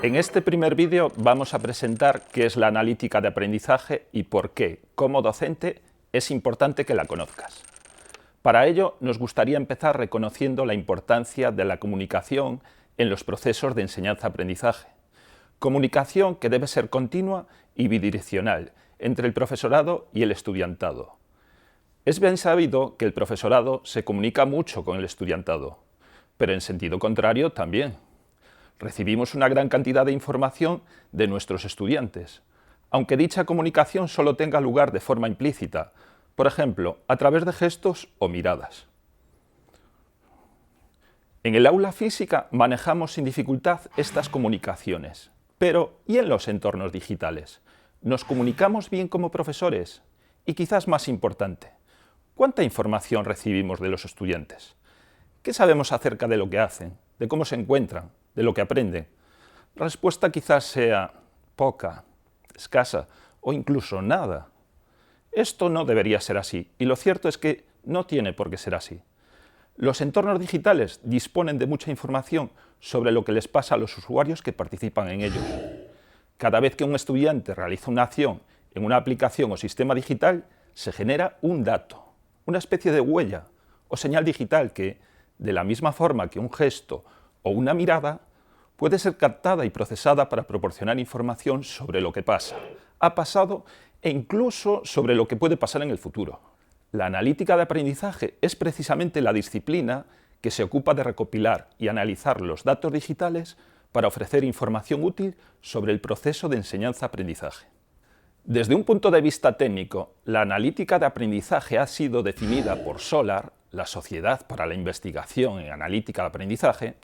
En este primer vídeo vamos a presentar qué es la analítica de aprendizaje y por qué, como docente, es importante que la conozcas. Para ello, nos gustaría empezar reconociendo la importancia de la comunicación en los procesos de enseñanza-aprendizaje. Comunicación que debe ser continua y bidireccional entre el profesorado y el estudiantado. Es bien sabido que el profesorado se comunica mucho con el estudiantado, pero en sentido contrario también. Recibimos una gran cantidad de información de nuestros estudiantes, aunque dicha comunicación solo tenga lugar de forma implícita, por ejemplo, a través de gestos o miradas. En el aula física manejamos sin dificultad estas comunicaciones, pero ¿y en los entornos digitales? ¿Nos comunicamos bien como profesores? Y quizás más importante, ¿cuánta información recibimos de los estudiantes? ¿Qué sabemos acerca de lo que hacen, de cómo se encuentran, de lo que aprenden? La respuesta quizás sea poca, escasa o incluso nada. Esto no debería ser así, y lo cierto es que no tiene por qué ser así. Los entornos digitales disponen de mucha información sobre lo que les pasa a los usuarios que participan en ellos. Cada vez que un estudiante realiza una acción en una aplicación o sistema digital, se genera un dato, una especie de huella o señal digital que, de la misma forma que un gesto o una mirada, puede ser captada y procesada para proporcionar información sobre lo que pasa, ha pasado e incluso sobre lo que puede pasar en el futuro. La analítica de aprendizaje es precisamente la disciplina que se ocupa de recopilar y analizar los datos digitales para ofrecer información útil sobre el proceso de enseñanza-aprendizaje. Desde un punto de vista técnico, la analítica de aprendizaje ha sido definida por SOLAR, la Sociedad para la Investigación en Analítica de Aprendizaje,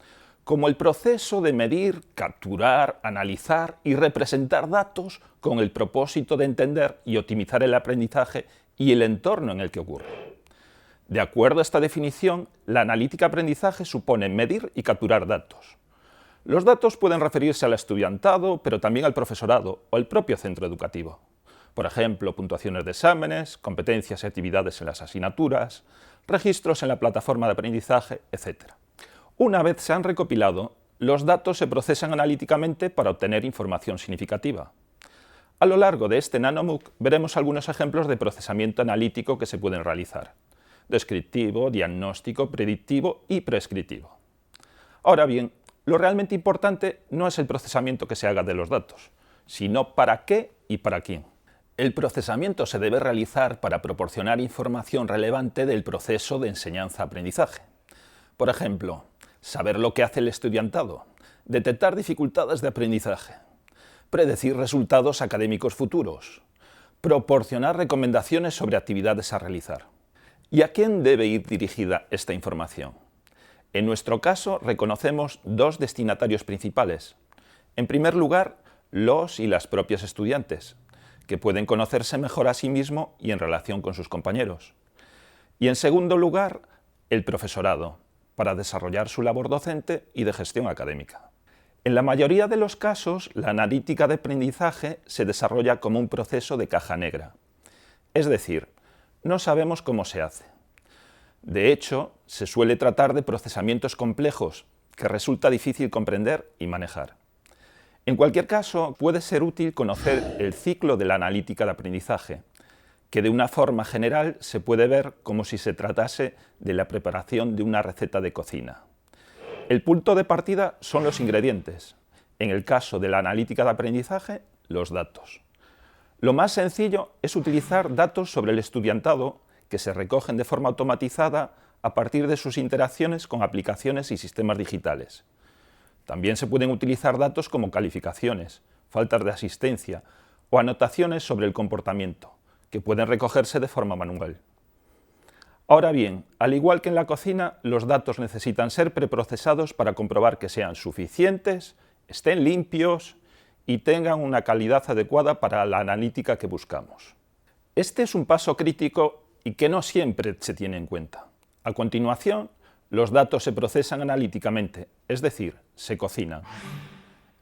como el proceso de medir, capturar, analizar y representar datos con el propósito de entender y optimizar el aprendizaje y el entorno en el que ocurre. De acuerdo a esta definición, la analítica de aprendizaje supone medir y capturar datos. Los datos pueden referirse al estudiantado, pero también al profesorado o al propio centro educativo. Por ejemplo, puntuaciones de exámenes, competencias y actividades en las asignaturas, registros en la plataforma de aprendizaje, etc. Una vez se han recopilado, los datos se procesan analíticamente para obtener información significativa. A lo largo de este NanoMOOC veremos algunos ejemplos de procesamiento analítico que se pueden realizar: descriptivo, diagnóstico, predictivo y prescriptivo. Ahora bien, lo realmente importante no es el procesamiento que se haga de los datos, sino para qué y para quién. El procesamiento se debe realizar para proporcionar información relevante del proceso de enseñanza-aprendizaje. Por ejemplo, saber lo que hace el estudiantado, detectar dificultades de aprendizaje, predecir resultados académicos futuros, proporcionar recomendaciones sobre actividades a realizar. ¿Y a quién debe ir dirigida esta información? En nuestro caso, reconocemos dos destinatarios principales. En primer lugar, los y las propias estudiantes, que pueden conocerse mejor a sí mismos y en relación con sus compañeros. Y en segundo lugar, el profesorado, para desarrollar su labor docente y de gestión académica. En la mayoría de los casos, la analítica de aprendizaje se desarrolla como un proceso de caja negra. Es decir, no sabemos cómo se hace. De hecho, se suele tratar de procesamientos complejos que resulta difícil comprender y manejar. En cualquier caso, puede ser útil conocer el ciclo de la analítica de aprendizaje, que de una forma general se puede ver como si se tratase de la preparación de una receta de cocina. El punto de partida son los ingredientes. En el caso de la analítica de aprendizaje, los datos. Lo más sencillo es utilizar datos sobre el estudiantado que se recogen de forma automatizada a partir de sus interacciones con aplicaciones y sistemas digitales. También se pueden utilizar datos como calificaciones, faltas de asistencia o anotaciones sobre el comportamiento, que pueden recogerse de forma manual. Ahora bien, al igual que en la cocina, los datos necesitan ser preprocesados para comprobar que sean suficientes, estén limpios y tengan una calidad adecuada para la analítica que buscamos. Este es un paso crítico y que no siempre se tiene en cuenta. A continuación, los datos se procesan analíticamente, es decir, se cocinan.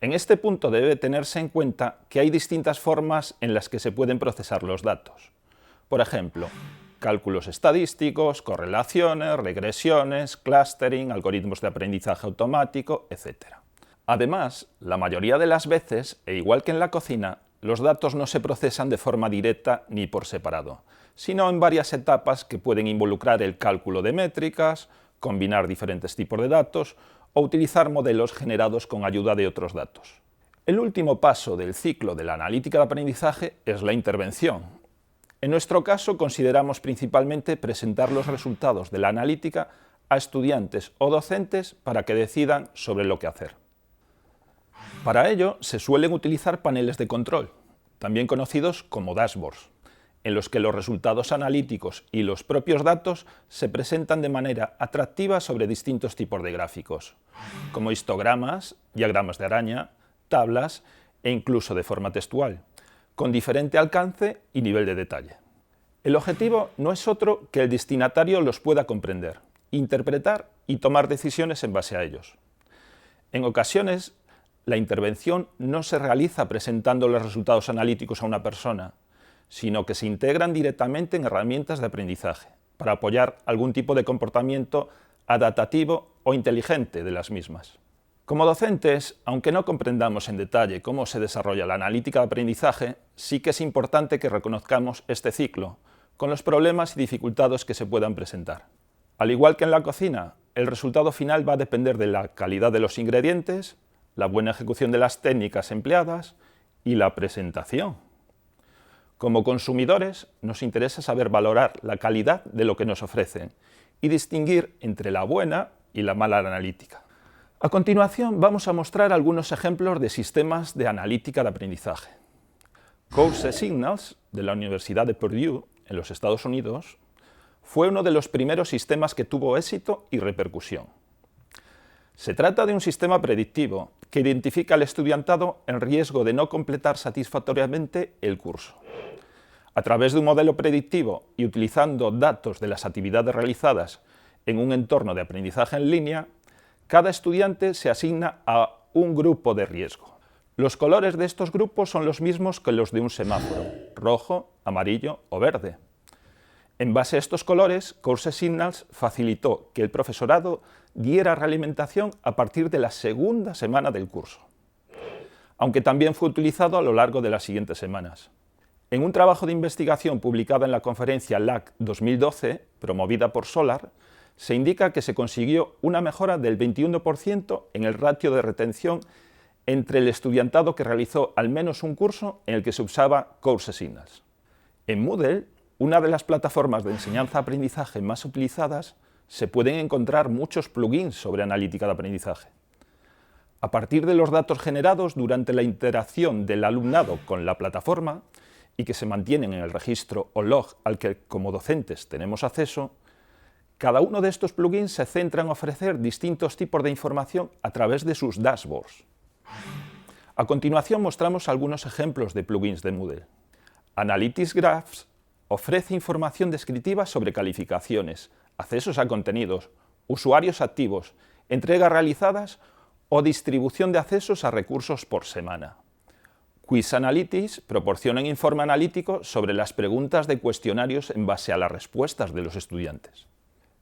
En este punto debe tenerse en cuenta que hay distintas formas en las que se pueden procesar los datos. Por ejemplo, cálculos estadísticos, correlaciones, regresiones, clustering, algoritmos de aprendizaje automático, etc. Además, la mayoría de las veces, e igual que en la cocina, los datos no se procesan de forma directa ni por separado, sino en varias etapas que pueden involucrar el cálculo de métricas, combinar diferentes tipos de datos o utilizar modelos generados con ayuda de otros datos. El último paso del ciclo de la analítica de aprendizaje es la intervención. En nuestro caso, consideramos principalmente presentar los resultados de la analítica a estudiantes o docentes para que decidan sobre lo que hacer. Para ello, se suelen utilizar paneles de control, también conocidos como dashboards, en los que los resultados analíticos y los propios datos se presentan de manera atractiva sobre distintos tipos de gráficos, como histogramas, diagramas de araña, tablas e incluso de forma textual, con diferente alcance y nivel de detalle. El objetivo no es otro que el destinatario los pueda comprender, interpretar y tomar decisiones en base a ellos. En ocasiones, la intervención no se realiza presentando los resultados analíticos a una persona, sino que se integran directamente en herramientas de aprendizaje, para apoyar algún tipo de comportamiento adaptativo o inteligente de las mismas. Como docentes, aunque no comprendamos en detalle cómo se desarrolla la analítica de aprendizaje, sí que es importante que reconozcamos este ciclo, con los problemas y dificultades que se puedan presentar. Al igual que en la cocina, el resultado final va a depender de la calidad de los ingredientes, la buena ejecución de las técnicas empleadas y la presentación. Como consumidores, nos interesa saber valorar la calidad de lo que nos ofrecen y distinguir entre la buena y la mala analítica. A continuación, vamos a mostrar algunos ejemplos de sistemas de analítica de aprendizaje. Course Signals, de la Universidad de Purdue, en los Estados Unidos, fue uno de los primeros sistemas que tuvo éxito y repercusión. Se trata de un sistema predictivo que identifica al estudiantado en riesgo de no completar satisfactoriamente el curso. A través de un modelo predictivo y utilizando datos de las actividades realizadas en un entorno de aprendizaje en línea, cada estudiante se asigna a un grupo de riesgo. Los colores de estos grupos son los mismos que los de un semáforo, rojo, amarillo o verde. En base a estos colores, Course Signals facilitó que el profesorado diera realimentación a partir de la segunda semana del curso, aunque también fue utilizado a lo largo de las siguientes semanas. En un trabajo de investigación publicado en la conferencia LAC 2012, promovida por Solar, se indica que se consiguió una mejora del 21% en el ratio de retención entre el estudiantado que realizó al menos un curso en el que se usaba Course Signals. En Moodle, una de las plataformas de enseñanza-aprendizaje más utilizadas, se pueden encontrar muchos plugins sobre analítica de aprendizaje. A partir de los datos generados durante la interacción del alumnado con la plataforma y que se mantienen en el registro o log al que como docentes tenemos acceso, cada uno de estos plugins se centra en ofrecer distintos tipos de información a través de sus dashboards. A continuación mostramos algunos ejemplos de plugins de Moodle. Analytics Graphs ofrece información descriptiva sobre calificaciones, accesos a contenidos, usuarios activos, entregas realizadas o distribución de accesos a recursos por semana. Quiz Analytics proporciona un informe analítico sobre las preguntas de cuestionarios en base a las respuestas de los estudiantes.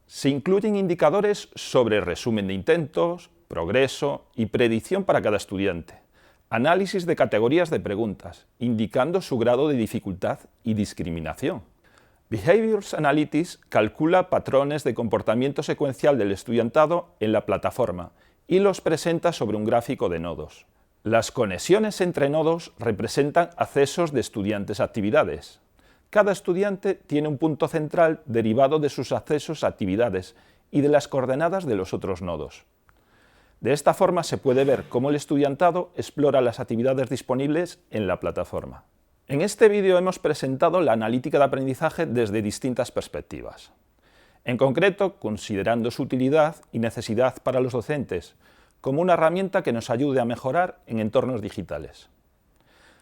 Se incluyen indicadores sobre resumen de intentos, progreso y predicción para cada estudiante, análisis de categorías de preguntas, indicando su grado de dificultad y discriminación. Behaviors Analytics calcula patrones de comportamiento secuencial del estudiantado en la plataforma y los presenta sobre un gráfico de nodos. Las conexiones entre nodos representan accesos de estudiantes a actividades. Cada estudiante tiene un punto central derivado de sus accesos a actividades y de las coordenadas de los otros nodos. De esta forma se puede ver cómo el estudiantado explora las actividades disponibles en la plataforma. En este vídeo hemos presentado la analítica de aprendizaje desde distintas perspectivas. En concreto, considerando su utilidad y necesidad para los docentes, como una herramienta que nos ayude a mejorar en entornos digitales.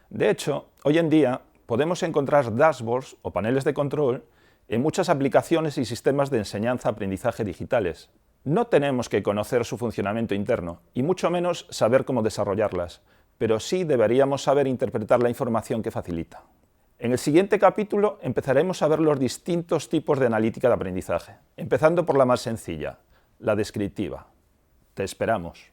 De hecho, hoy en día podemos encontrar dashboards o paneles de control en muchas aplicaciones y sistemas de enseñanza-aprendizaje digitales. No tenemos que conocer su funcionamiento interno y mucho menos saber cómo desarrollarlas, pero sí deberíamos saber interpretar la información que facilita. En el siguiente capítulo empezaremos a ver los distintos tipos de analítica de aprendizaje, empezando por la más sencilla, la descriptiva. Te esperamos.